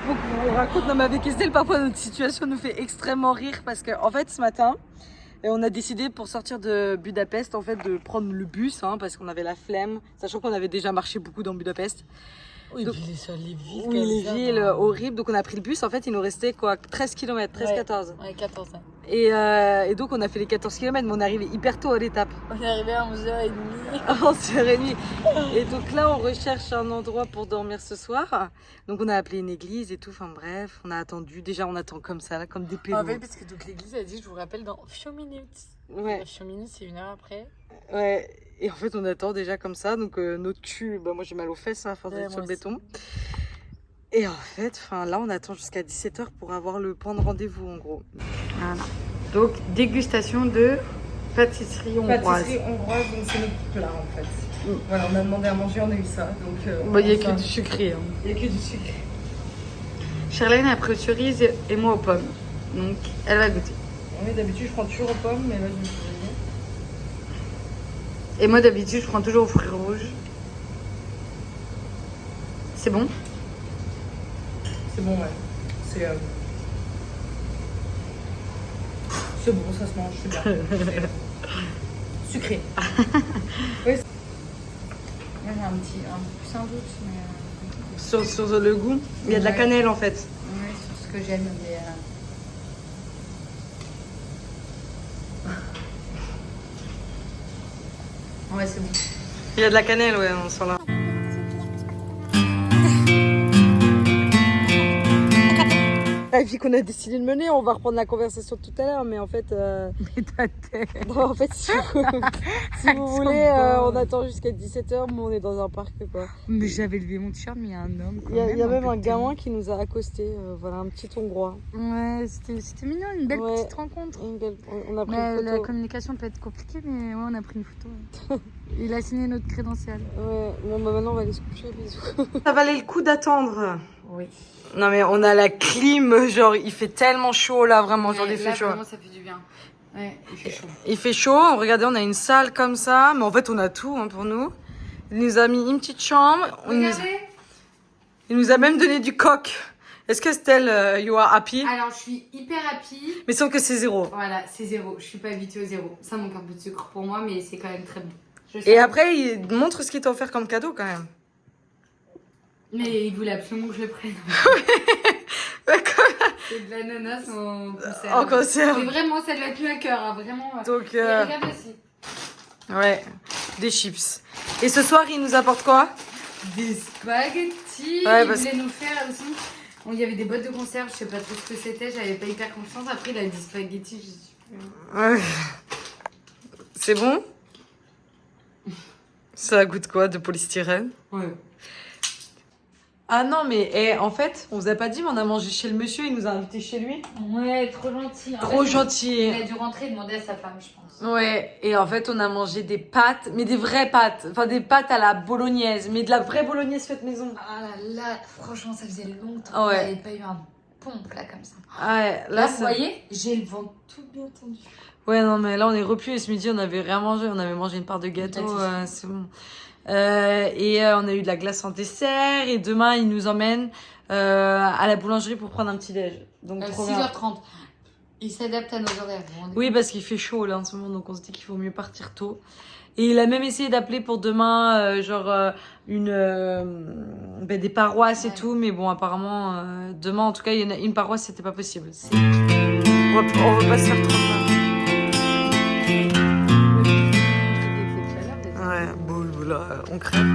faut qu'on raconte. Non mais avec Estelle, parfois notre situation nous fait extrêmement rire parce que en fait ce matin, on a décidé pour sortir de Budapest en fait de prendre le bus parce qu'on avait la flemme, sachant qu'on avait déjà marché beaucoup dans Budapest. Oui, donc, puis les villes. Oui, les villes horribles. Donc on a pris le bus. En fait, il nous restait quoi 13 km, 13-14. Ouais, 14. Et donc on a fait les 14 km, mais on est arrivé hyper tôt à l'étape. On est arrivé à 11h30. À 11h30. Et donc là, on recherche un endroit pour dormir ce soir. Donc on a appelé une église et tout. Enfin bref, on a attendu. Déjà, on attend comme ça, là, comme des pélos. En fait, parce que donc l'église a dit, je vous rappelle, dans few minutes. Ouais. Few minutes, c'est 1 heure après. Ouais. Et en fait, on attend déjà comme ça. Donc notre cul, moi j'ai mal aux fesses à force d'être sur le béton. Et en fait, là, on attend jusqu'à 17h pour avoir le point de rendez-vous, en gros. Voilà. Donc, dégustation de pâtisserie hongroise. Pâtisserie hongroise, donc c'est notre plat, en fait. Voilà, on a demandé à manger, on a eu ça. Donc, il n'y a que du sucré. Il n'y a que du sucré. Charlène a pris aux cerises et moi aux pommes. Donc, elle va goûter. Oui, d'habitude, je prends toujours aux pommes, mais là, je me suis dit... Et moi, d'habitude, je prends toujours aux fruits rouges. C'est bon? C'est bon, ouais. C'est bon, ça se mange, c'est bien. Sucré. Oui. Moi, j'ai un plus un doute, mais... Sur le goût, il y a de la cannelle, en fait. Oui, sur ce que j'aime, mais... Ouais, c'est bon. Il y a de la cannelle, ouais, on sent là. Et puis qu'on a décidé de mener, on va reprendre la conversation tout à l'heure, mais en fait... Mais ta tête. Non, en fait, si vous voulez, on attend jusqu'à 17h, mais on est dans un parc, quoi. Mais j'avais levé mon t-shirt, mais il y a un homme. Il y a même un gamin qui nous a accosté, voilà, un petit Hongrois. Ouais, c'était mignon, une belle petite rencontre. On a pris une photo. La communication peut être compliquée, mais ouais, on a pris une photo. Il a signé notre crédentiel. Ouais, bon, maintenant on va aller se coucher, bisous. Ça valait le coup d'attendre. Oui. Non mais on a la clim, genre il fait tellement chaud là, vraiment, genre il fait chaud. Vraiment, ça fait du bien. Ouais, il fait chaud. Il fait chaud, regardez, on a une salle comme ça, mais en fait on a tout pour nous. Il nous a mis une petite chambre. Il nous a même donné du coq. Est-ce que Stell, you are happy? Alors je suis hyper happy. Mais sauf que c'est 0. Voilà, c'est 0. Je suis pas habituée au 0. Ça manque un peu de sucre pour moi, mais c'est quand même très bon. Et après, il montre ce qu'il t'a offert comme cadeau quand même. Mais il voulait absolument que je le prenne. C'est de l'ananas en conserve. En conserve. Mais vraiment, ça lui a tenu à cœur, hein, vraiment. Donc, et regarde aussi. Ouais, des chips. Et ce soir, il nous apporte quoi? Des spaghettis. Ouais, il voulait nous faire aussi. Bon, il y avait des boîtes de conserve, je sais pas trop ce que c'était, j'avais pas hyper confiance. Après, il a dit spaghettis, je suis... Ouais. C'est bon? Ça goûte quoi? De polystyrène? Ouais. Ah non, mais en fait, on vous a pas dit, mais on a mangé chez le monsieur, il nous a invités chez lui. Ouais, trop gentil. Trop gentil. Il a dû rentrer et demander à sa femme, je pense. Ouais, et en fait, on a mangé des pâtes, mais des vraies pâtes. Enfin, des pâtes à la bolognaise, mais de la vraie bolognaise faite maison. Ah là là, franchement, ça faisait longtemps Ah ouais. qu'on n'avait pas eu un bon plat comme ça. Ah ouais, Là, vous voyez, j'ai le ventre tout bien tendu. Ouais, non, mais là, on est repu et ce midi, on avait rien mangé. On avait mangé une part de gâteau, c'est bon. On a eu de la glace en dessert et demain, il nous emmène à la boulangerie pour prendre un petit déj. Donc, 6h30. Il s'adapte à nos horaires. Oui, parce qu'il fait chaud là en ce moment, donc on se dit qu'il faut mieux partir tôt. Et il a même essayé d'appeler pour demain, des paroisses et tout, mais bon, apparemment, demain, en tout cas, il y en a une paroisse, c'était pas possible. On veut pas se faire trop mal. Ouais, bon, là, on crève.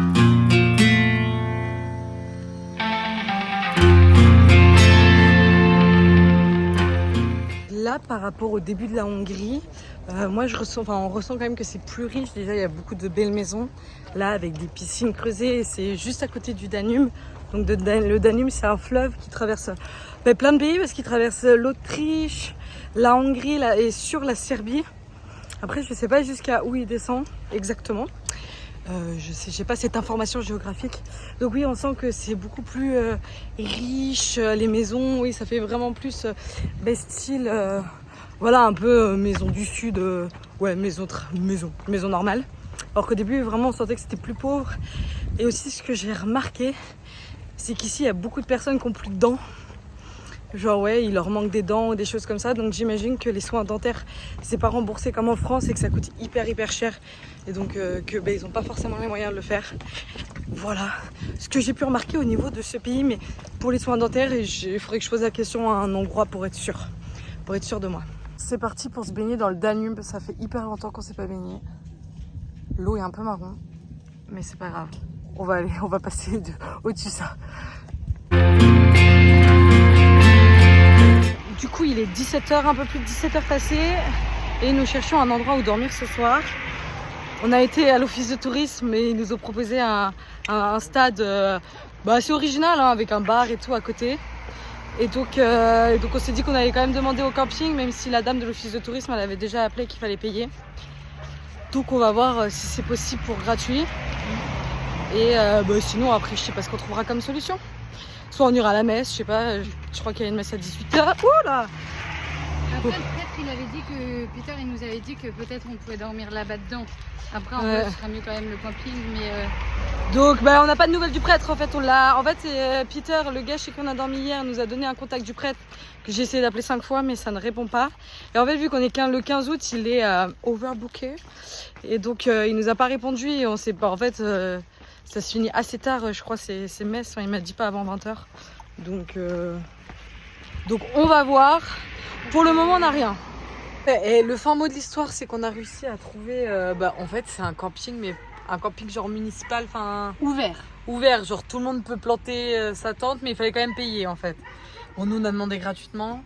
Là, par rapport au début de la Hongrie, moi on ressent quand même que c'est plus riche. Déjà, il y a beaucoup de belles maisons, là, avec des piscines creusées. C'est juste à côté du Danube. Donc le Danube, c'est un fleuve qui traverse plein de pays, parce qu'il traverse l'Autriche, la Hongrie là, et sur la Serbie. Après, je ne sais pas jusqu'à où il descend exactement. Je n'ai pas cette information géographique. Donc oui, on sent que c'est beaucoup plus riche. Les maisons, oui, ça fait vraiment plus style, voilà, un peu maison du sud. Ouais, maison normale. Alors qu'au début, vraiment, on sentait que c'était plus pauvre. Et aussi, ce que j'ai remarqué, c'est qu'ici il y a beaucoup de personnes qui ont plus de dents. Genre ouais, il leur manque des dents ou des choses comme ça. Donc j'imagine que les soins dentaires, c'est pas remboursé comme en France et que ça coûte hyper cher. Et donc ils n'ont pas forcément les moyens de le faire. Voilà ce que j'ai pu remarquer au niveau de ce pays. Mais pour les soins dentaires, il faudrait que je pose la question à un Hongrois pour être sûr de moi. C'est parti pour se baigner dans le Danube. Ça fait hyper longtemps qu'on s'est pas baigné. L'eau est un peu marron, mais c'est pas grave. On va passer au-dessus de ça. Du coup, il est 17h, un peu plus de 17h passées, et nous cherchons un endroit où dormir ce soir. On a été à l'office de tourisme et ils nous ont proposé un stade assez original, hein, avec un bar et tout à côté. Et donc on s'est dit qu'on allait quand même demander au camping, même si la dame de l'office de tourisme elle avait déjà appelé qu'il fallait payer. Donc on va voir si c'est possible pour gratuit. Et sinon après je sais pas ce qu'on trouvera comme solution. Soit on ira à la messe, je sais pas, je crois qu'il y a une messe à 18h. Oh là! Après, peut-être Peter il nous avait dit que peut-être on pouvait dormir là-bas dedans. Après, ce sera mieux quand même le camping, mais... Donc, on n'a pas de nouvelles du prêtre, en fait. Peter, le gars chez qui on a dormi hier, nous a donné un contact du prêtre que j'ai essayé d'appeler 5 fois, mais ça ne répond pas. Et en fait, vu qu'on est le 15 août, il est overbooké. Et donc, il nous a pas répondu et on sait pas. En fait, ça se finit assez tard, je crois, ces messes. Enfin, il m'a dit pas avant 20h. Donc, on va voir. Pour le moment, on n'a rien. Et le fin mot de l'histoire, c'est qu'on a réussi à trouver... en fait, c'est un camping, mais un camping genre municipal, enfin... Ouvert, genre tout le monde peut planter sa tente, mais il fallait quand même payer, en fait. Bon, nous, on a demandé gratuitement.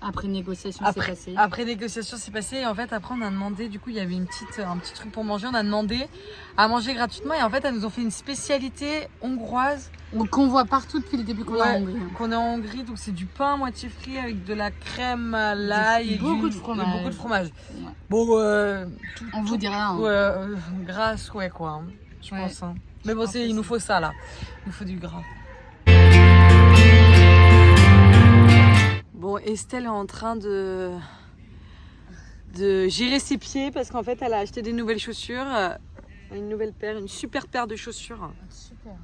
Après négociation, c'est passé. Après négociation, c'est passé. Et en fait, après, on a demandé, du coup, il y avait un petit truc pour manger. On a demandé à manger gratuitement. Et en fait, elles nous ont fait une spécialité hongroise. Qu'on voit partout depuis le début qu'on est en Hongrie. Qu'on est en Hongrie. Donc, c'est du pain moitié frit avec de la crème à l'ail. Et beaucoup de fromage. Ouais. Bon, on vous dira. Grasse, quoi, hein, je pense. Hein. Mais bon, il nous faut ça, là. Il nous faut du gras. Bon, Estelle est en train de gérer ses pieds parce qu'en fait, elle a acheté des nouvelles chaussures. Une super paire de chaussures. Super.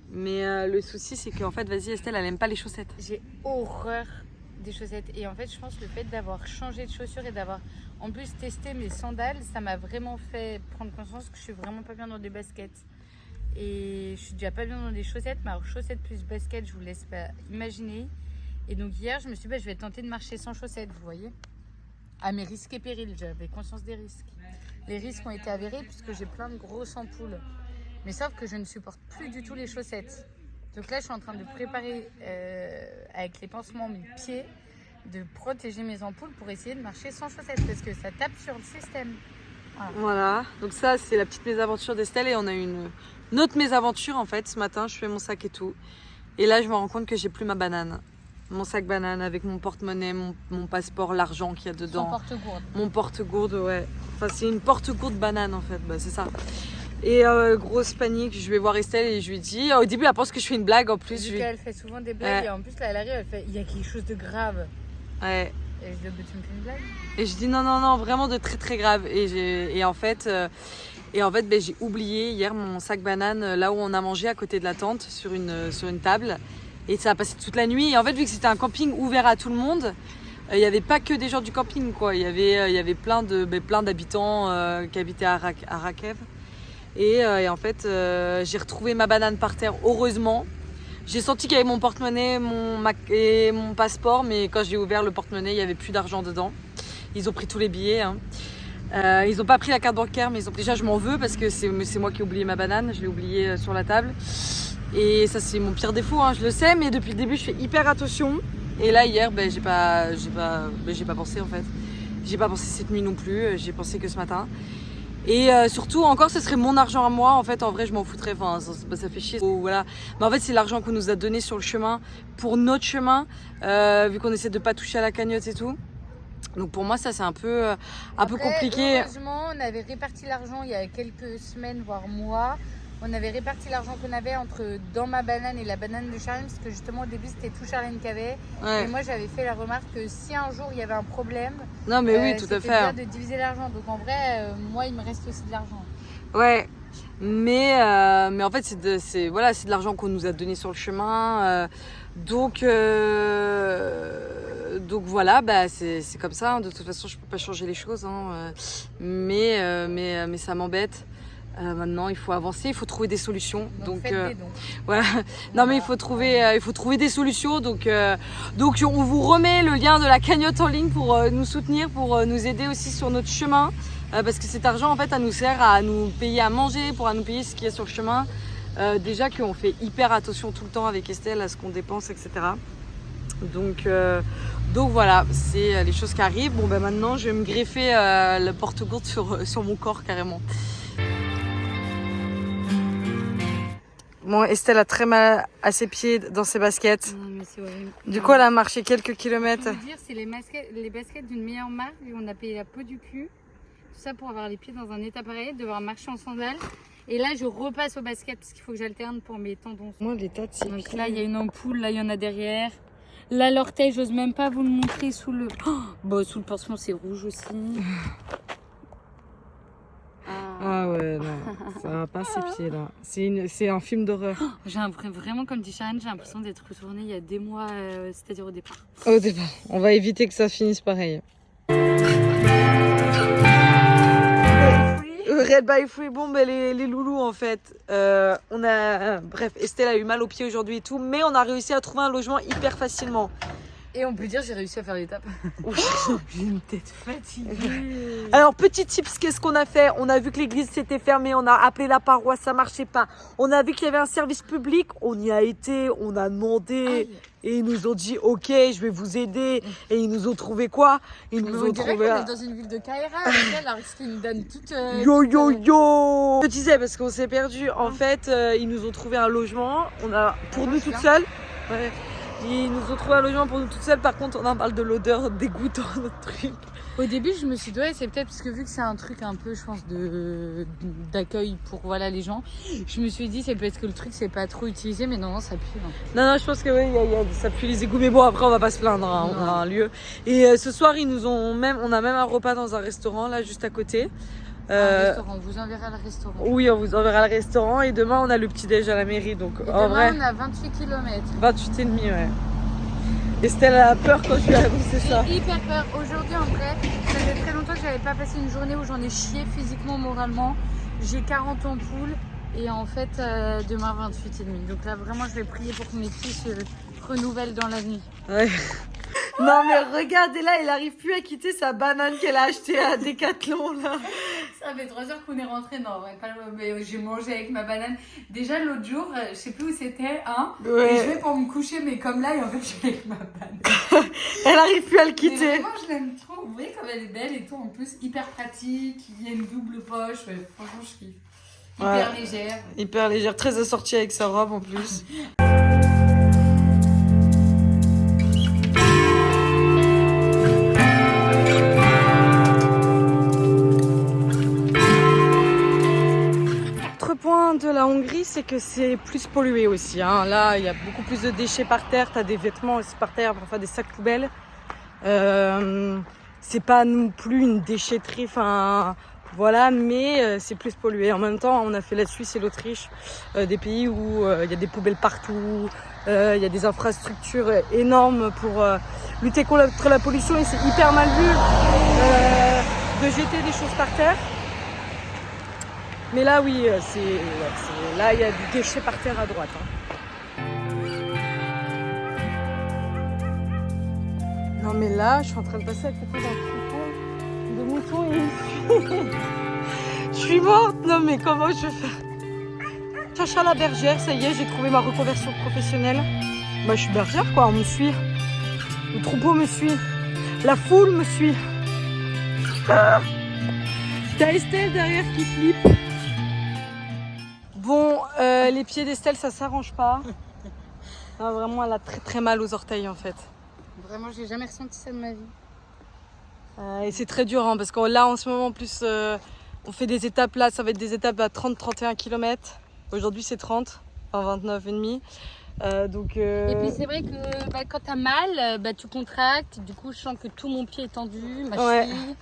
Mais le souci, c'est qu'en fait, Estelle, elle aime pas les chaussettes. J'ai horreur des chaussettes. Et en fait, je pense que le fait d'avoir changé de chaussures et d'avoir en plus testé mes sandales, ça m'a vraiment fait prendre conscience que je suis vraiment pas bien dans des baskets. Et je suis déjà pas bien dans des chaussettes, mais alors chaussettes plus baskets, je vous laisse pas imaginer. Et donc hier, je me suis dit, je vais tenter de marcher sans chaussettes, vous voyez. À mes risques et périls, j'avais conscience des risques. Les risques ont été avérés puisque j'ai plein de grosses ampoules. Mais sauf que je ne supporte plus du tout les chaussettes. Donc là, je suis en train de préparer, avec les pansements, mes pieds, de protéger mes ampoules pour essayer de marcher sans chaussettes parce que ça tape sur le système. Voilà. Donc ça, c'est la petite mésaventure d'Estelle et on a une autre mésaventure en fait. Ce matin, je fais mon sac et tout. Et là, je me rends compte que j'ai plus ma banane. Mon sac banane avec mon porte-monnaie, mon passeport, l'argent qu'il y a dedans. Son porte-gourde. Mon porte-gourde, ouais. Enfin, c'est une porte-gourde banane en fait, c'est ça. Et grosse panique, je vais voir Estelle et je lui dis... Au début, elle pense que je fais une blague en plus. Elle fait souvent des blagues et en plus, là, elle arrive, elle fait il y a quelque chose de grave. Ouais. Et je dis, tu me fais une blague? Et je dis non, vraiment de très très grave. Et en fait, j'ai oublié hier mon sac banane là où on a mangé à côté de la tente sur une table. Et ça a passé toute la nuit. Et en fait, vu que c'était un camping ouvert à tout le monde, il n'y avait pas que des gens du camping, quoi. Il y avait plein d'habitants qui habitaient à Rakev. Et en fait, j'ai retrouvé ma banane par terre, heureusement. J'ai senti qu'il y avait mon porte-monnaie et mon passeport, mais quand j'ai ouvert le porte-monnaie, il n'y avait plus d'argent dedans. Ils ont pris tous les billets. Hein. Ils n'ont pas pris la carte bancaire, mais déjà, je m'en veux parce que c'est moi qui ai oublié ma banane. Je l'ai oubliée sur la table. Et ça, c'est mon pire défaut, hein, je le sais, mais depuis le début, je fais hyper attention. Et là, hier, j'ai pas pensé en fait. J'ai pas pensé cette nuit non plus, j'ai pensé que ce matin. Et surtout, encore, ce serait mon argent à moi. En fait, en vrai, je m'en foutrais. Enfin, ça fait chier. Voilà. Mais en fait, c'est l'argent qu'on nous a donné sur le chemin, pour notre chemin, vu qu'on essaie de pas toucher à la cagnotte et tout. Donc pour moi, ça, c'est un peu compliqué. Heureusement, on avait réparti l'argent il y a quelques semaines, voire mois. On avait réparti l'argent qu'on avait dans ma banane et la banane de Charlène, parce que justement au début c'était tout Charlène qui avait. Ouais. Et moi j'avais fait la remarque que si un jour il y avait un problème, oui, tout à fait. C'était bien de diviser l'argent. Donc en vrai, moi il me reste aussi de l'argent. Ouais. Mais en fait, c'est de l'argent qu'on nous a donné sur le chemin. Donc voilà, c'est comme ça. De toute façon, je peux pas changer les choses. Mais ça m'embête. Maintenant, il faut avancer, il faut trouver des solutions. Donc faites des dons. voilà. Non, mais il faut trouver des solutions. Donc on vous remet le lien de la cagnotte en ligne pour nous soutenir, pour nous aider aussi sur notre chemin. Parce que cet argent, en fait, ça nous sert à nous payer à manger, à nous payer ce qu'il y a sur le chemin. Déjà qu'on fait hyper attention tout le temps avec Estelle à ce qu'on dépense, etc. Donc voilà, c'est les choses qui arrivent. Bon, maintenant, je vais me greffer le porte-gourde sur mon corps carrément. Bon, Estelle a très mal à ses pieds dans ses baskets. Non, mais c'est horrible. Du coup, elle a marché quelques kilomètres. Je veux dire, c'est les baskets d'une meilleure marque. On a payé la peau du cul. Tout ça pour avoir les pieds dans un état pareil, devoir marcher en sandales. Et là, je repasse aux baskets parce qu'il faut que j'alterne pour mes tendons. Moi, l'état de ses Donc pieds. là, il y a une ampoule, là, il y en a derrière. Là, l'orteil, j'ose même pas vous le montrer sous le... sous le pansement, c'est rouge aussi. Ah ouais, non, ça va pas ses pieds là. C'est un film d'horreur. J'ai vraiment, comme dit Sharon, j'ai l'impression d'être retournée il y a des mois, c'est-à-dire au départ. Au départ, on va éviter que ça finisse pareil. Red by Free, bon, les loulous en fait. Bref, Estelle a eu mal aux pieds aujourd'hui et tout, mais on a réussi à trouver un logement hyper facilement. Et on peut dire j'ai réussi à faire l'étape. J'ai une tête fatiguée. Alors, petit tips, qu'est-ce qu'on a fait? On a vu que l'église s'était fermée, on a appelé la paroisse, ça marchait pas. On a vu qu'il y avait un service public, on y a été, on a demandé. Et ils nous ont dit, ok, je vais vous aider. Et ils nous ont trouvé quoi? Ils nous ont trouvé... On est dans une ville de Kaira, alors c'était une dame toute... Yo. Je disais, parce qu'on s'est perdu. En fait, ils nous ont trouvé un logement. Pour nous toutes seules. Ouais. Ils nous ont trouvé un logement pour nous toutes seules. Par contre, on en parle de l'odeur dégoûtante, notre truc. Au début, je me suis dit, ouais, c'est peut-être parce que vu que c'est un truc un peu, je pense, d'accueil pour les gens, je me suis dit, c'est peut-être que le truc, c'est pas trop utilisé, mais non, ça pue. Non, je pense que oui, ça pue les égouts. Mais bon, après, on va pas se plaindre. On a un lieu. Et ce soir, on a même un repas dans un restaurant, là, juste à côté. Un restaurant, on vous enverra le restaurant. Oui, on vous enverra le restaurant. Et demain, on a le petit-déj à la mairie. Donc, en vrai, on a 28 km. 28 et demi, ouais. Estelle a peur quand je lui ai annoncé ça. J'ai hyper peur. Aujourd'hui, en vrai, ça fait très longtemps que j'avais pas passé une journée où j'en ai chié physiquement, moralement. J'ai 40 ampoules et en fait, demain 28 et demi. Donc là, vraiment, je vais prier pour que mes pieds se renouvellent dans la nuit. Ouais. Non mais regardez là, il arrive plus à quitter sa banane qu'elle a achetée à Decathlon là. Ça fait 3 heures qu'on est rentré, non, mais j'ai mangé avec ma banane. Déjà l'autre jour, je sais plus où c'était, ouais. Et je vais pour me coucher, mais comme là, et en fait, je suis avec ma banane. Elle arrive plus à le quitter. Mais vraiment, je l'aime trop. Vous voyez comme elle est belle et tout, en plus hyper pratique, il y a une double poche, ouais, franchement, je kiffe. Hyper légère. Hyper légère, très assortie avec sa robe en plus. Point de la Hongrie, c'est que c'est plus pollué aussi. Là, il y a beaucoup plus de déchets par terre. Tu as des vêtements aussi par terre, parfois des sacs poubelles. C'est pas non plus une déchetterie, voilà, mais c'est plus pollué. En même temps, on a fait la Suisse et l'Autriche, des pays où il y a des poubelles partout, il y a des infrastructures énormes pour lutter contre la pollution et c'est hyper mal vu de jeter des choses par terre. Mais là, oui, là, il y a du déchet par terre à droite. Non, mais là, je suis en train de passer à côté d'un troupeau de moutons et je suis morte. Non, mais comment je vais faire? Chacha la bergère, ça y est, j'ai trouvé ma reconversion professionnelle. Bah, je suis bergère, quoi, on me suit. Le troupeau me suit. La foule me suit. T'as Estelle derrière qui flippe. Bon, les pieds d'Estelle, ça s'arrange pas. Non, vraiment, elle a très très mal aux orteils en fait. Vraiment, j'ai jamais ressenti ça de ma vie. Et c'est très dur parce que là, en ce moment, en plus, on fait des étapes là, ça va être des étapes à 30-31 km. Aujourd'hui, c'est 30, enfin 29,5. Donc, Et puis c'est vrai que quand t'as mal, tu contractes. Du coup, je sens que tout mon pied est tendu, ma cheville.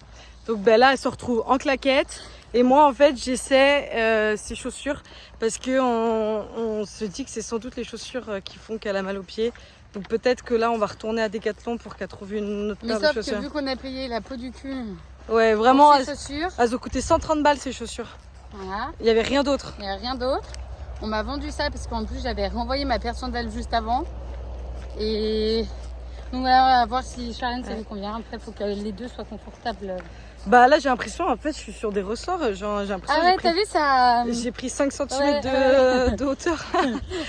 Donc là, elle se retrouve en claquette. Et moi, en fait, j'essaie ces chaussures parce qu'on se dit que c'est sans doute les chaussures qui font qu'elle a mal aux pieds. Donc peut-être que là, on va retourner à Decathlon pour qu'elle trouve une autre paire de chaussures. Mais sauf que vu qu'on a payé la peau du cul ouais, vraiment, pour ces chaussures, elles ont coûté 130 balles ces chaussures. voilà. Il n'y avait rien d'autre. Il n'y a rien d'autre. On m'a vendu ça parce qu'en plus, j'avais renvoyé ma paire de sandales juste avant. Et donc voilà, on va voir si Charlène, ça lui convient. Après, il faut que les deux soient confortables. Bah là, j'ai l'impression, en fait, je suis sur des ressorts. Genre, j'ai l'impression Ah ouais, t'as vu ça? J'ai pris 5 cm de hauteur.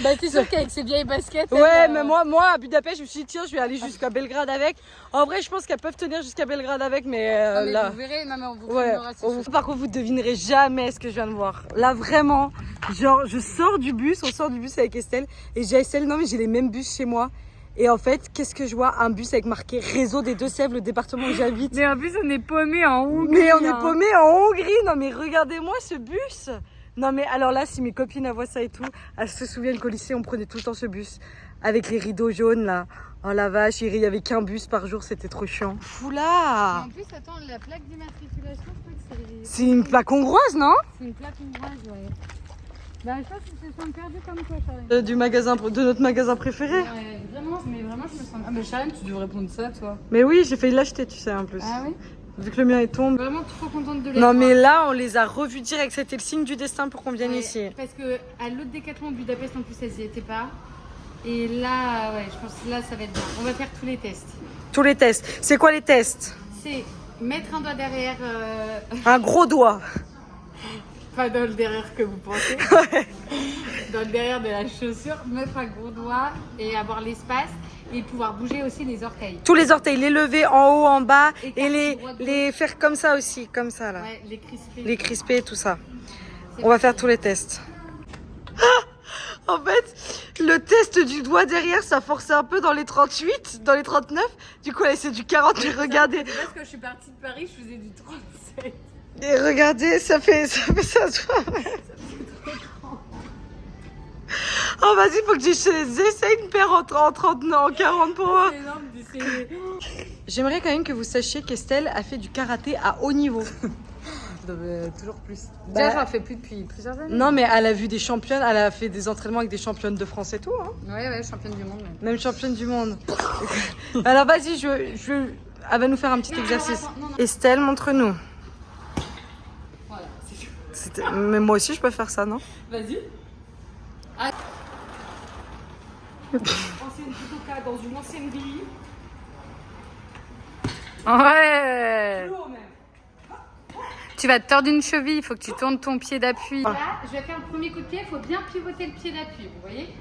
Bah, t'es sûr qu'avec ces vieilles baskets. Ouais, mais moi, à Budapest, je me suis dit, tiens, je vais aller jusqu'à Belgrade avec. En vrai, je pense qu'elles peuvent tenir jusqu'à Belgrade avec, mais, non, mais là. vous verrez, non, mais on vous Ouais. filmera. Par contre, vous devinerez jamais ce que je viens de voir. Là, vraiment, genre, je sors du bus, on sort du bus avec Estelle, et j'ai Estelle, non, mais j'ai les mêmes bus chez moi. Et en fait, qu'est-ce que je vois? Un bus avec marqué Réseau des Deux-Sèvres, le département où j'habite. Mais en plus, on est paumé en Hongrie. Mais on est paumé en Hongrie. Non, mais regardez-moi ce bus. Non, mais alors là, si mes copines voient ça et tout, elles se souviennent qu'au lycée, on prenait tout le temps ce bus avec les rideaux jaunes là. Oh la vache, il y avait qu'un bus par jour, c'était trop chiant. Foula. En plus, attends, la plaque d'immatriculation, je crois que c'est une plaque hongroise, non? C'est une plaque hongroise, ouais. Bah, je pense qu'ils se sont perdus comme toi, Charlène. De notre magasin préféré. Ouais, vraiment, mais vraiment, je me sens. Ah, mais Charlène, tu devrais prendre ça, toi. Mais oui, j'ai failli l'acheter, tu sais, en plus. Ah oui? Vu que le mien est tombé. Vraiment trop contente de les Non, voir. mais là, on les a revus direct. C'était le signe du destin pour qu'on vienne Ouais, ici. Parce que à l'autre Décathlon Budapest, en plus, elles y étaient pas. Et là, ouais, je pense que là, ça va être bien. On va faire tous les tests. Tous les tests. C'est quoi les tests? C'est mettre un doigt derrière. Un gros doigt. Pas dans le derrière que vous pensez. Dans le derrière de la chaussure, mettre un gros doigt et avoir l'espace et pouvoir bouger aussi les orteils. Tous les orteils, les lever en haut, en bas et Écarter les faire comme ça aussi, comme ça là. Ouais, les crisper. Les crisper, tout ça. C'est On va bon. faire tous les tests. En fait, le test du doigt derrière, ça forçait un peu dans les 38, dans les 39. Du coup, là, c'est du 40. Et regardez, Parce que je suis partie de Paris, je faisais du 37. et regardez, ça fait ça. Oh, vas-y, faut que j'essaye une paire en 30, en 40 pour moi. C'est énorme d'essayer. J'aimerais quand même que vous sachiez qu'Estelle a fait du karaté à haut niveau. Toujours plus. Bah, Déjà, j'en fais plus depuis plusieurs années. Non, mais elle a vu des championnes, elle a fait des entraînements avec des championnes de France et tout. Hein. Ouais, championne du monde. Même championne du monde. Alors vas-y, elle va nous faire un petit Non, exercice. alors, attends, non. Estelle, montre-nous. Voilà, c'est tout. Mais moi aussi, je peux faire ça, non? Vas-y. Ah. Ancienne judoka dans une ancienne vie. Ouais. Lourd même. Tu vas te tordre une cheville, il faut que tu tournes ton pied d'appui. Là, je vais faire le premier coup de pied, il faut bien pivoter le pied d'appui, vous voyez?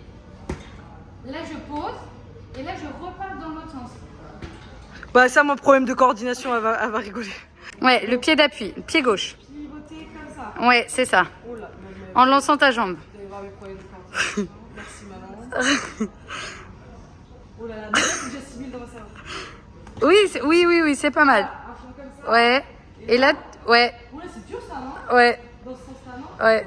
Là, je pose et là, je repars dans l'autre sens. Bah ça, mon problème de coordination, elle va rigoler. Ouais, le pied d'appui, pied gauche. Pivoter comme ça. Ouais, c'est ça. Oh là, En lançant ta jambe. vous allez voir mes problèmes de coordination. Merci, maman. Oh là là, j'assimile dans ma cerveau. Oui, c'est pas mal. Un fond comme ça. Ouais. Et là, ouais, Oh là, c'est dur ça, non? ouais, Dans ce sens-là, non? ouais.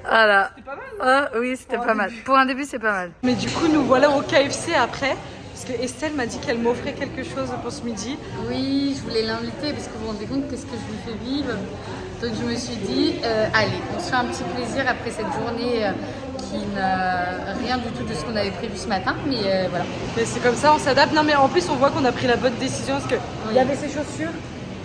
Voilà. C'était pas mal, non? Ah, oui, c'était Pour un pas mal. début. Pour un début, c'est pas mal. Mais du coup, nous voilà au KFC après. Parce que Estelle m'a dit qu'elle m'offrait quelque chose pour ce midi. Oui, je voulais l'inviter parce que vous vous rendez compte qu'est-ce que je lui fais vivre. Donc je me suis dit, allez, on se fait un petit plaisir après cette journée qui n'a rien du tout de ce qu'on avait prévu ce matin. Mais voilà. Mais c'est comme ça, on s'adapte. Non, mais en plus, on voit qu'on a pris la bonne décision parce que il y avait ces chaussures.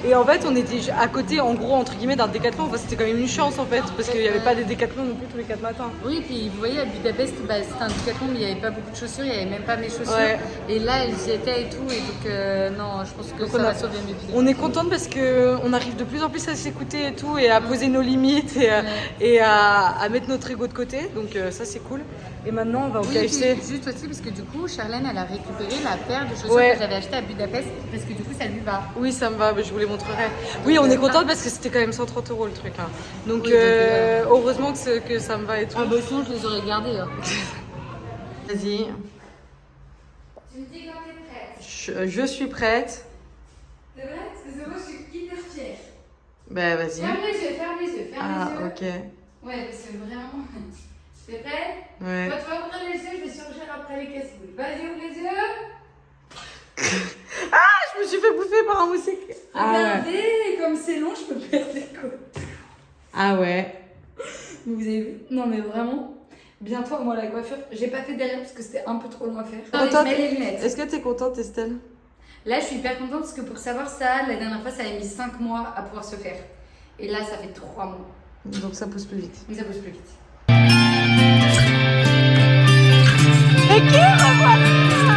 Et en fait, on était à côté, en gros, entre guillemets, d'un Décathlon. Enfin, c'était quand même une chance en fait, parce qu'il n'y avait pas des Décathlons non plus tous les 4 matins. Oui, puis vous voyez, à Budapest, bah, c'était un Décathlon, mais il n'y avait pas beaucoup de chaussures, il n'y avait même pas mes chaussures. Ouais. Et là, elles y étaient et tout. Et donc, non, je pense que Donc ça on a- va sauver mes pieds. On est contente parce qu'on arrive de plus en plus à s'écouter et tout, et à poser nos limites et à mettre notre ego de côté. Donc ça, c'est cool. Et maintenant, on va au Oui, KFC. puis juste aussi parce que du coup, Charlène, elle a récupéré la paire de chaussures Ouais. que j'avais achetée à Budapest parce que du coup, ça lui va. Oui, ça me va, mais je vous les montrerai. Oui, on est contente parce que c'était quand même 130 € le truc. Hein. Donc, Oui, donc, heureusement que ça me va et tout. Ah bah sinon, je les aurais gardées. Hein. Vas-y. Tu me dis quand t'es prête. Je suis prête. C'est vrai? Parce que moi, je suis hyper fière. Bah, vas-y. Ferme les yeux, ferme les yeux, ferme Ah, les yeux. ok. Ouais, parce que vraiment. T'es prête? Ouais. Toi, tu vas ouvrir les yeux, je vais surgir après les casse-boules. Vas-y, ouvre les yeux. Ah, Regardez, comme c'est long, je peux perdre des côtes. Ah ouais. Vous avez vu? Non mais vraiment, bientôt moi la coiffure, j'ai pas fait derrière parce que c'était un peu trop long à faire. Contente. Je mets les lunettes. Est-ce que t'es contente, Estelle? Là je suis hyper contente parce que pour savoir ça, la dernière fois ça a mis 5 mois à pouvoir se faire. Et là ça fait 3 mois. Donc ça pousse plus vite. Mais ça pousse plus vite. Et qui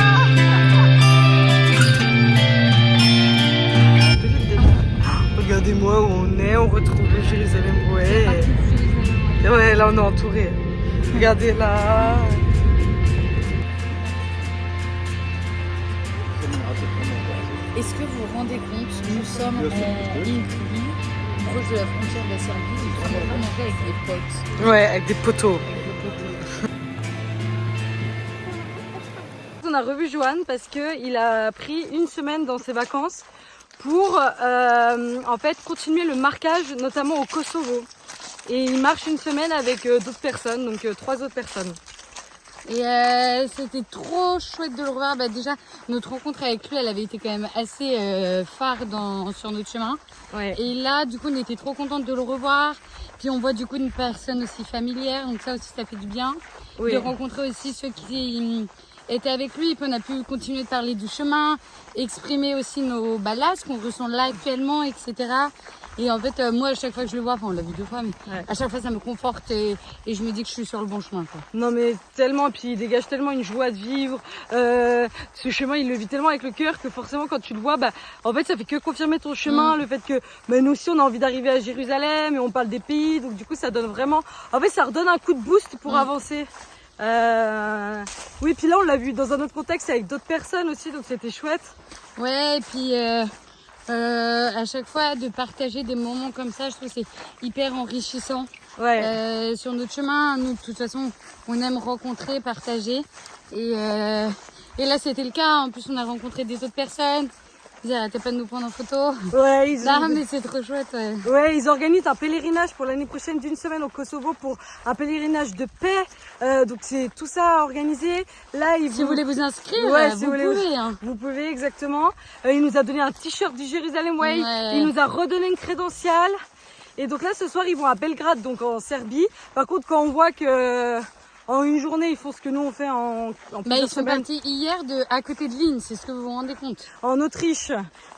Regardez-moi où on est, on retrouve le Jérusalem. Ouais. Ouais, là on est entouré. Regardez là. Est-ce que vous vous rendez compte, nous sommes en Hongrie, proche de la frontière de la Serbie, et on va manger avec des potes. Ouais, avec des poteaux. On a revu Johan parce qu'il a pris une semaine dans ses vacances pour en fait continuer le marquage, notamment au Kosovo. Et il marche une semaine avec d'autres personnes, donc 3 autres personnes. Et c'était trop chouette de le revoir. Bah, déjà, notre rencontre avec lui, elle avait été quand même assez phare sur notre chemin. Ouais. Et là, du coup, on était trop contente de le revoir. Puis on voit du coup une personne aussi familière, donc ça aussi, ça fait du bien. Oui. De rencontrer aussi ceux qui étaient avec lui. Puis on a pu continuer de parler du chemin, exprimer aussi nos là, ce qu'on ressent là actuellement, etc. Et en fait, moi, à chaque fois que je le vois, enfin, on l'a vu 2 fois, mais Ouais. à chaque fois, ça me conforte et je me dis que je suis sur le bon chemin, quoi. Non mais tellement, puis il dégage tellement une joie de vivre. Ce chemin, il le vit tellement avec le cœur que forcément quand tu le vois, bah, en fait ça fait que confirmer ton chemin, le fait que bah, nous aussi on a envie d'arriver à Jérusalem et on parle des pays, donc du coup ça donne vraiment, en fait ça redonne un coup de boost pour avancer. Oui, puis là on l'a vu dans un autre contexte avec d'autres personnes aussi, donc c'était chouette. Ouais, et puis à chaque fois de partager des moments comme ça, je trouve que c'est hyper enrichissant. Ouais. Sur notre chemin, nous de toute façon, on aime rencontrer, partager. Et là c'était le cas, en plus on a rencontré des autres personnes. Ils arrêtaient pas de nous prendre en photo. Ouais, Là, mais c'est trop chouette, ouais. Ouais, ils organisent un pèlerinage pour l'année prochaine d'une semaine au Kosovo pour un pèlerinage de paix. Donc c'est tout ça organisé. Là, Si vous voulez vous inscrire, Ouais, vous si vous voulez- pouvez. Hein. Vous pouvez exactement. Il nous a donné un t-shirt du Jérusalem Way. Ouais. Il nous a redonné une crédentiale. Et donc là, ce soir, ils vont à Belgrade, donc en Serbie. Par contre, quand on voit que en une journée, ils font ce que nous on fait en Bah, plusieurs ils sont semaines. partis hier à côté de Linz, c'est ce que vous vous rendez compte. En Autriche.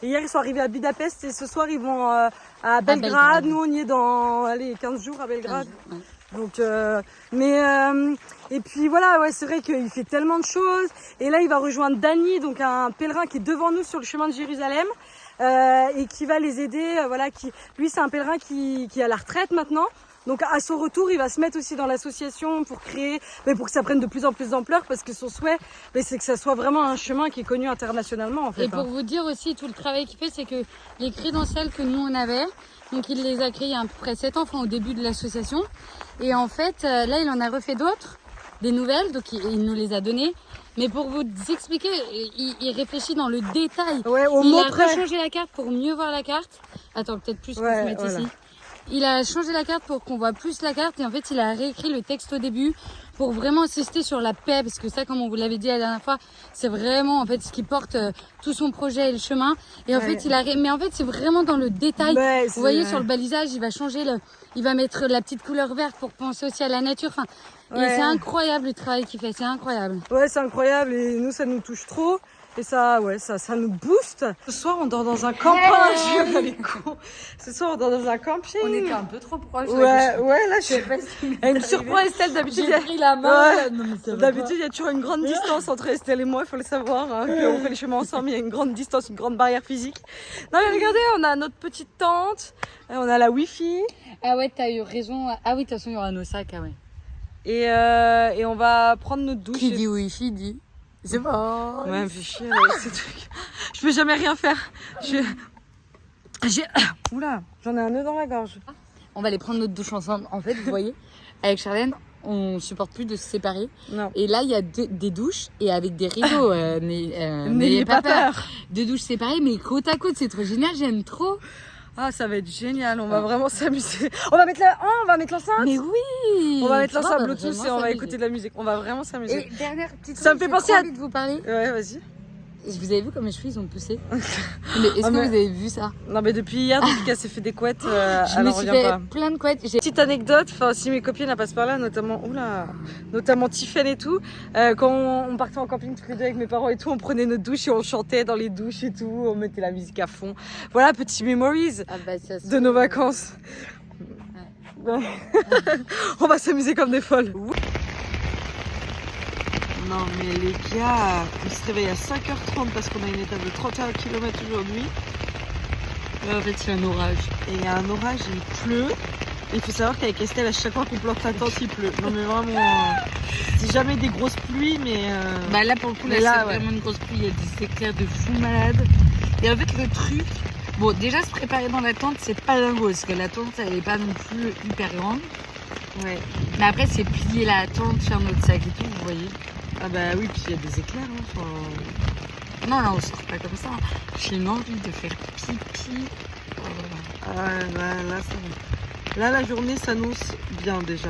Et hier, ils sont arrivés à Budapest et ce soir, ils vont à Belgrade. Belgrade. Nous, on y est dans 15 jours à Belgrade. Ouais. Donc, et puis voilà, ouais, c'est vrai qu'il fait tellement de choses. Et là, il va rejoindre Dany, donc un pèlerin qui est devant nous sur le chemin de Jérusalem. Et qui va les aider, lui c'est un pèlerin qui est à la retraite maintenant, donc à son retour il va se mettre aussi dans l'association pour créer, mais pour que ça prenne de plus en plus d'ampleur, parce que son souhait c'est que ça soit vraiment un chemin qui est connu internationalement en fait. Et pour vous dire aussi tout le travail qu'il fait, c'est que les crédentials que nous on avait, donc il les a créés il y a à peu près 7 ans, enfin au début de l'association, et en fait là il en a refait d'autres, des nouvelles, donc il nous les a données. Mais pour vous expliquer, il réfléchit dans le détail. Ouais, au il mot a près. rechangé la carte pour mieux voir la carte. Attends, peut-être plus qu'on Ouais, se mette voilà. ici. Il a changé la carte pour qu'on voit plus la carte et en fait il a réécrit le texte au début pour vraiment insister sur la paix, parce que ça, comme on vous l'avait dit la dernière fois, c'est vraiment en fait ce qui porte tout son projet et le chemin. Et en Ouais. fait mais en fait c'est vraiment dans le détail. Ouais, Vous voyez c'est- sur le balisage, il va changer il va mettre la petite couleur verte pour penser aussi à la nature. Enfin, et Ouais. c'est incroyable le travail qu'il fait, c'est incroyable. Ouais, c'est incroyable et nous ça nous touche trop. Et ça, ouais, ça nous booste. Ce soir, on dort dans un camping. Je les cons. Ce soir, on dort dans un camping. On était un peu trop proches. Ouais, ouais, là, Je sais pas ce qui m'est Elle me arrivé. surprend, Estelle. D'habitude, J'ai pris la main. Ouais. Non, mais ça va D'habitude, il y a toujours une grande distance entre Estelle et moi, il faut le savoir. Hein, qu'on fait les chemins ensemble, il y a une grande distance, une grande barrière physique. Non, mais regardez, on a notre petite tente, on a la Wi-Fi. pas. Ah ouais, t'as eu raison. Ah oui, de toute façon, il y aura nos sacs. Ah ouais. Et on va prendre notre douche. Qui dit wifi dit. C'est bon. Ouais, me fait chier avec ces trucs. Je peux jamais rien faire. Oula, j'en ai un nœud dans la gorge. On va aller prendre notre douche ensemble. En fait, vous voyez, avec Charlène, on supporte plus de se séparer. Non. Et là, il y a des douches et avec des rideaux. N'ayez N'ayez pas peur. Deux douches séparées, mais côte à côte, c'est trop génial. J'aime trop. Ah, ça va être génial, on va vraiment s'amuser. On va mettre l'enceinte. Mais oui. On va mettre Tu vois, l'enceinte va Bluetooth vraiment et on va s'amuser. écouter de la musique. On va vraiment s'amer. Et dernière petite Ça chose, me fait j'ai penser trop à- envie de vous parler. Ouais, vas-y. Vous avez vu comme mes cheveux ils ont poussé? Mais est-ce que vous avez vu ça? Non, mais depuis hier, depuis qu'elle s'est fait des couettes, Je elle me en suis revient fait pas. plein de couettes. Petite anecdote, enfin si mes copines elles passent par là, notamment Tiffen et tout, quand on partait en camping tous les deux avec mes parents et tout, on prenait nos douches et on chantait dans les douches et tout, on mettait la musique à fond. Voilà, petits memories Ah bah, ça se de nos vacances. Ouais. On va s'amuser comme des folles. Non mais les gars, on se réveille à 5h30 parce qu'on a une étape de 31 km aujourd'hui. en fait c'est un orage. Et il y a un orage, il pleut. Et il faut savoir qu'avec Estelle, à chaque fois qu'on plante la tente, il pleut. Non mais vraiment, c'est jamais des grosses pluies, mais... Bah là pour le coup, mais là, c'est ouais. vraiment une grosse pluie, il y a des éclairs de fou malade. Et en fait le truc, bon déjà se préparer dans la tente c'est pas dingo parce que la tente elle est pas non plus hyper grande. Ouais. Mais après c'est plier la tente, faire notre sac et tout, vous voyez. Ah bah oui, puis il y a des éclairs. Hein, enfin... Non, on sort pas comme ça. J'ai une envie de faire pipi. Ah là, ça va. Là, la journée s'annonce bien déjà.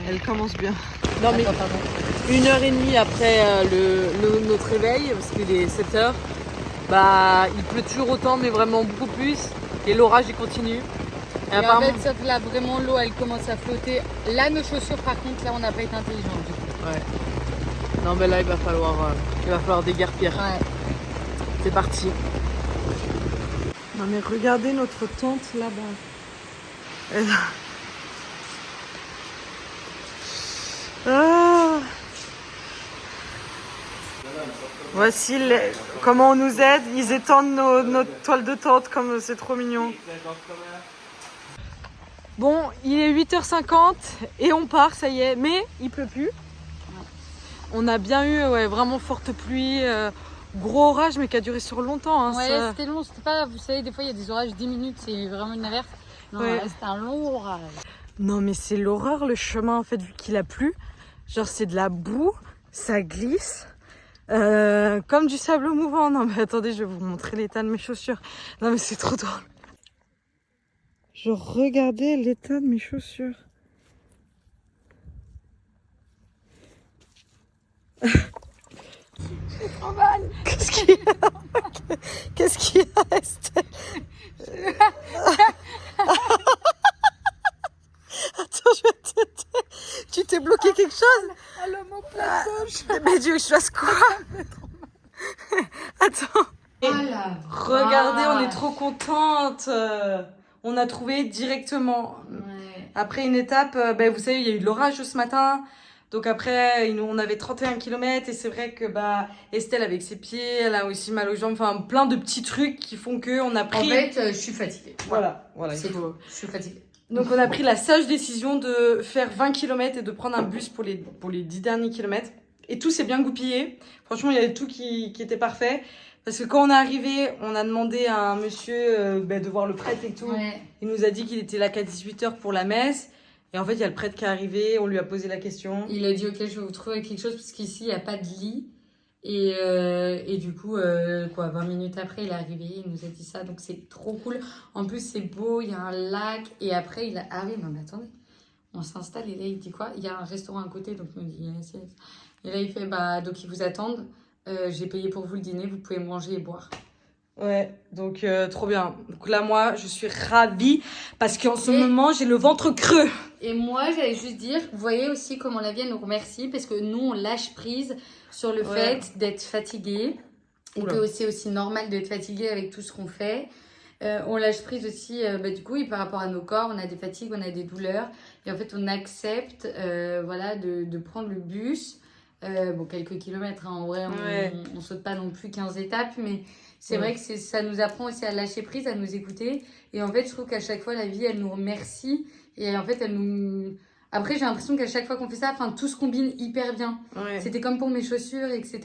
Elle commence bien. Non mais Attends, pardon. 1h30 après notre réveil, parce qu'il est 7h, bah il pleut toujours autant, mais vraiment beaucoup plus. Et l'orage il continue. Et en fait, sauf là, vraiment, l'eau, elle commence à flotter. Là, nos chaussures, par contre, là, on n'a pas été intelligents du coup. Ouais. Non, mais là, il va falloir déguerpir. Ouais. C'est parti. Non, mais regardez notre tente là-bas. Ah. Voici comment on nous aide. Ils étendent notre toile de tente, comme c'est trop mignon. Bon, il est 8h50 et on part, ça y est. Mais il pleut plus. On a bien eu vraiment forte pluie, gros orage, mais qui a duré sur longtemps. Hein, ouais, ça... c'était long. C'était pas, vous savez, des fois, il y a des orages 10 minutes, c'est vraiment une averse. Non, ouais. là, c'était un long orage. Non, mais c'est l'horreur, le chemin, en fait, vu qu'il a plu. Genre, c'est de la boue, ça glisse. Comme du sable mouvant. Non, mais attendez, je vais vous montrer l'état de mes chaussures. Non, mais c'est trop drôle. Je regardais l'état de mes chaussures. J'ai trop mal. Qu'est-ce qu'il y a? Qu'est-ce qu'il y a, Estelle? Attends, je vais t'aider. Tu t'es bloqué quelque chose? Ah, l'omoplate gauche. Mais Dieu, je fasse quoi? Attends. Voilà. Regardez, on est trop contente. On a trouvé directement. Ouais. Après une étape, vous savez, il y a eu de l'orage ce matin. Donc après, on avait 31 km et c'est vrai que Estelle avec ses pieds, elle a aussi mal aux jambes. Enfin, plein de petits trucs qui font qu'on a pris... En fait, je suis fatiguée. Voilà, c'est tout. Je suis fatiguée. Donc on a pris la sage décision de faire 20 km et de prendre un bus pour les 10 derniers kilomètres. Et tout s'est bien goupillé. Franchement, il y avait tout qui était parfait. Parce que quand on est arrivé, on a demandé à un monsieur de voir le prêtre et tout. Ouais. Il nous a dit qu'il était là qu'à 18h pour la messe. Et en fait, il y a le prêtre qui est arrivé, on lui a posé la question. Il a dit, ok, je vais vous trouver quelque chose, parce qu'ici, il n'y a pas de lit. Et du coup, 20 minutes après, il est arrivé, il nous a dit ça. Donc, c'est trop cool. En plus, c'est beau, il y a un lac. Et après, il a... Ah oui, non, mais attendez. On s'installe et là, il dit quoi? Il y a un restaurant à côté, donc il nous dit yes, yes. Et là, il fait, donc ils vous attendent. J'ai payé pour vous le dîner, vous pouvez manger et boire. Ouais, donc trop bien. Donc là, moi, je suis ravie parce qu'en ce moment, j'ai le ventre creux. Et moi, j'allais juste dire, vous voyez aussi comment la vie elle nous remercie parce que nous, on lâche prise sur le fait d'être fatigué. Et que c'est aussi normal d'être fatigué avec tout ce qu'on fait. On lâche prise aussi, du coup, par rapport à nos corps, on a des fatigues, on a des douleurs. Et en fait, on accepte de prendre le bus. Quelques kilomètres, hein, en vrai, on saute pas non plus 15 étapes, mais c'est vrai que ça nous apprend aussi à lâcher prise, à nous écouter. Et en fait, je trouve qu'à chaque fois, la vie, elle nous remercie. Et en fait, elle nous... Après, j'ai l'impression qu'à chaque fois qu'on fait ça, tout se combine hyper bien. Ouais. C'était comme pour mes chaussures, etc.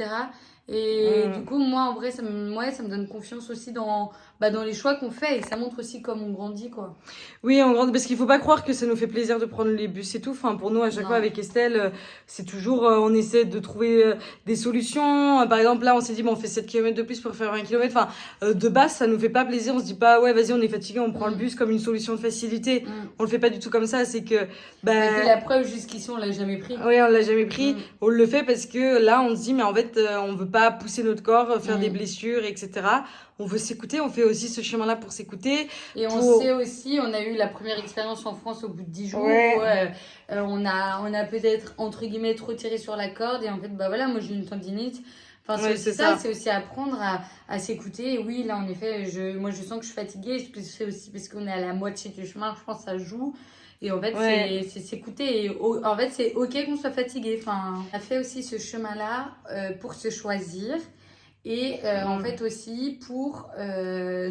Et du coup, moi, en vrai, ça me donne confiance aussi dans les choix qu'on fait. Et ça montre aussi comme on grandit, quoi. Oui, on grandit, parce qu'il faut pas croire que ça nous fait plaisir de prendre les bus et tout. Enfin, pour nous, à chaque fois, avec Estelle, c'est toujours, on essaie de trouver des solutions. Par exemple, là, on s'est dit, on fait 7 km de plus pour faire 20 km. Enfin, de base, ça nous fait pas plaisir. On se dit pas, ouais, vas-y, on est fatigué, on prend le bus comme une solution de facilité. On le fait pas du tout comme ça. C'est que, la preuve, jusqu'ici, on l'a jamais pris. Oui, on l'a jamais pris. On le fait parce que là, on se dit, mais en fait, on veut pas pousser notre corps, faire des blessures, etc. On veut s'écouter, on fait aussi ce chemin-là pour s'écouter. Et on sait aussi, on a eu la première expérience en France au bout de 10 jours où on a peut-être, entre guillemets, trop tiré sur la corde. Et en fait, bah voilà, moi j'ai une tendinite. Enfin, c'est ça, c'est aussi apprendre à s'écouter. Et oui, là, en effet, moi je sens que je suis fatiguée. C'est aussi parce qu'on est à la moitié du chemin, je pense que ça joue. Et en fait, c'est s'écouter. Et en fait, c'est OK qu'on soit fatigué. Enfin, on a fait aussi ce chemin-là pour se choisir. Et en fait aussi pour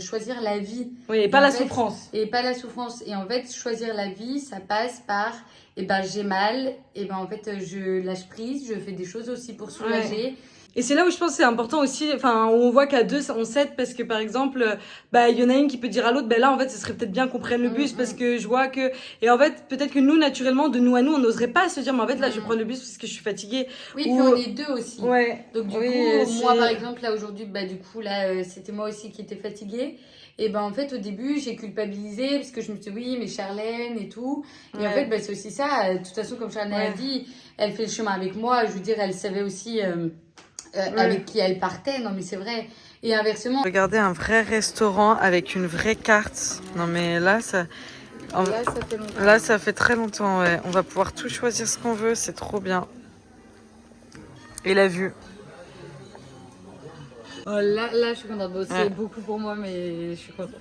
choisir la vie. Oui, et pas la souffrance. Et pas la souffrance. Et en fait, choisir la vie, ça passe par, j'ai mal, en fait, je lâche prise, je fais des choses aussi pour soulager. Ouais. Et c'est là où je pense que c'est important aussi, enfin, on voit qu'à deux, on s'aide parce que par exemple, il y en a une qui peut dire à l'autre, là, en fait, ce serait peut-être bien qu'on prenne le bus parce que je vois que, et en fait, peut-être que nous, naturellement, de nous à nous, on n'oserait pas se dire, mais en fait, là, je vais prendre le bus parce que je suis fatiguée. Oui, puis on est deux aussi. Ouais. Donc, du coup, moi, par exemple, là, aujourd'hui, du coup, là, c'était moi aussi qui étais fatiguée. Et en fait, au début, j'ai culpabilisé parce que je me suis dit, oui, mais Charlène et tout. Et en fait, c'est aussi ça. De toute façon, comme Charlène a dit, elle fait le chemin avec moi. Je veux dire, elle savait aussi avec qui elle partait. Non, mais c'est vrai. Et inversement. Regardez un vrai restaurant avec une vraie carte. Non, mais là, ça fait longtemps. Là, ça fait très longtemps, ouais. On va pouvoir tout choisir ce qu'on veut. C'est trop bien. Et la vue. Oh, là, je suis contente. Bon, c'est beaucoup pour moi, mais je suis contente.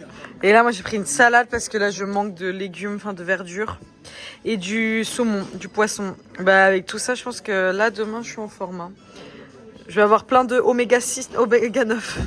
Et là, moi, j'ai pris une salade parce que là, je manque de légumes, enfin de verdure. Et du saumon, du poisson. Avec tout ça, je pense que là, demain, je suis en forme. Je vais avoir plein de oméga 6, oméga 9.